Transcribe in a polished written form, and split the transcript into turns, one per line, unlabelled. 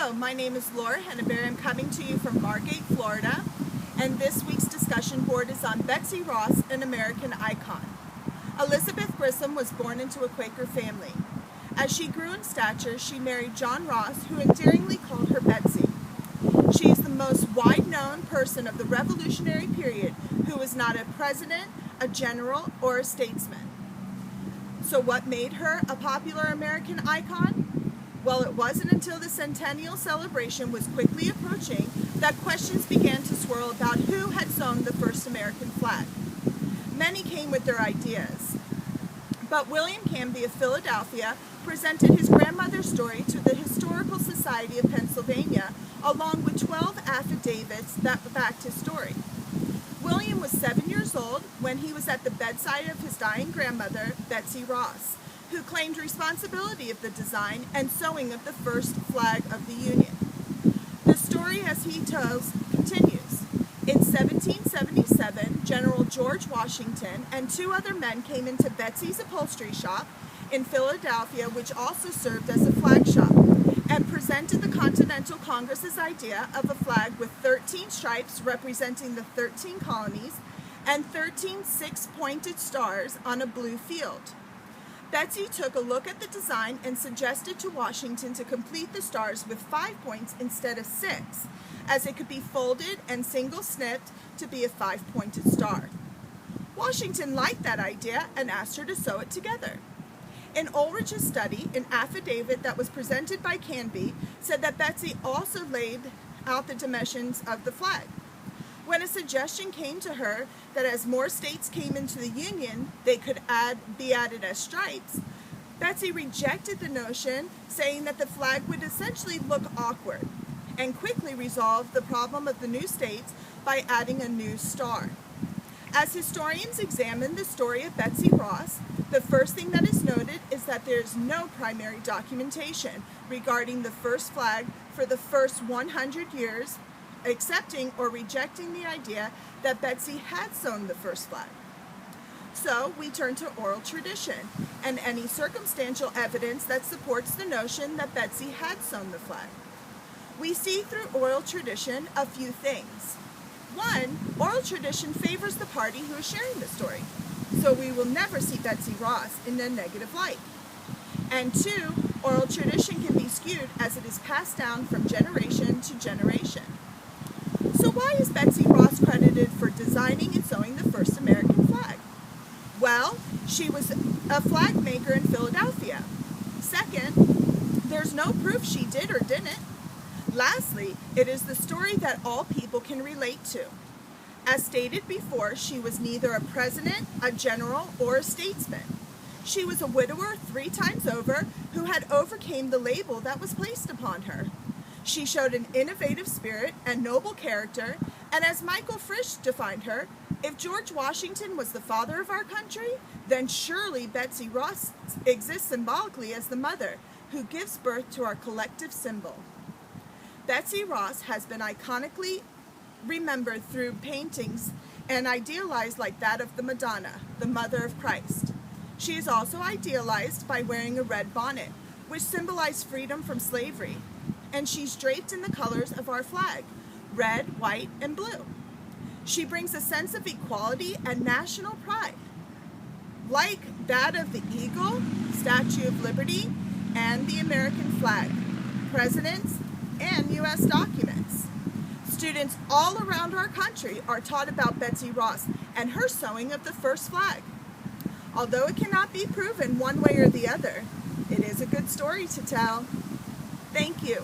Hello, my name is Laura Henneberry. I'm coming to you from Margate, Florida, and this week's discussion board is on Betsy Ross, an American icon. Elizabeth Grissom was born into a Quaker family. As she grew in stature, she married John Ross, who endearingly called her Betsy. She is the most wide-known person of the Revolutionary period who was not a president, a general, or a statesman. So what made her a popular American icon? Well, it wasn't until the centennial celebration was quickly approaching that questions began to swirl about who had sewn the first American flag. Many came with their ideas, but William Canby of Philadelphia presented his grandmother's story to the Historical Society of Pennsylvania, along with 12 affidavits that backed his story. William was 7 years old when he was at the bedside of his dying grandmother, Betsy Ross, who claimed responsibility of the design and sewing of the first flag of the Union. The story, as he tells, continues. In 1777, General George Washington and 2 other men came into Betsy's upholstery shop in Philadelphia, which also served as a flag shop, and presented the Continental Congress's idea of a flag with 13 stripes representing the 13 colonies and 13 six-pointed stars on a blue field. Betsy took a look at the design and suggested to Washington to complete the stars with 5 points instead of 6, as it could be folded and single-snipped to be a 5-pointed star. Washington liked that idea and asked her to sew it together. In Ulrich's study, an affidavit that was presented by Canby said that Betsy also laid out the dimensions of the flag. When a suggestion came to her that as more states came into the Union, they could be added as stripes, Betsy rejected the notion, saying that the flag would essentially look awkward, and quickly resolved the problem of the new states by adding a new star. As historians examine the story of Betsy Ross, the first thing that is noted is that there is no primary documentation regarding the first flag for the first 100 years, accepting or rejecting the idea that Betsy had sewn the first flag. So we turn to oral tradition and any circumstantial evidence that supports the notion that Betsy had sewn the flag. We see through oral tradition a few things. 1, oral tradition favors the party who is sharing the story, so we will never see Betsy Ross in a negative light. And 2, oral tradition can be skewed as it is passed down from generation to generation. So why is Betsy Ross credited for designing and sewing the first American flag? Well, she was a flag maker in Philadelphia. Second, there's no proof she did or didn't. Lastly, it is the story that all people can relate to. As stated before, she was neither a president, a general, or a statesman. She was a widower 3 times over who had overcame the label that was placed upon her. She showed an innovative spirit and noble character, and as Michael Frisch defined her, if George Washington was the father of our country, then surely Betsy Ross exists symbolically as the mother who gives birth to our collective symbol. Betsy Ross has been iconically remembered through paintings and idealized like that of the Madonna, the mother of Christ. She is also idealized by wearing a red bonnet, which symbolized freedom from slavery, and she's draped in the colors of our flag, red, white, and blue. She brings a sense of equality and national pride, like that of the Eagle, Statue of Liberty, and the American flag, presidents, and U.S. documents. Students all around our country are taught about Betsy Ross and her sewing of the first flag. Although it cannot be proven one way or the other, it is a good story to tell. Thank you.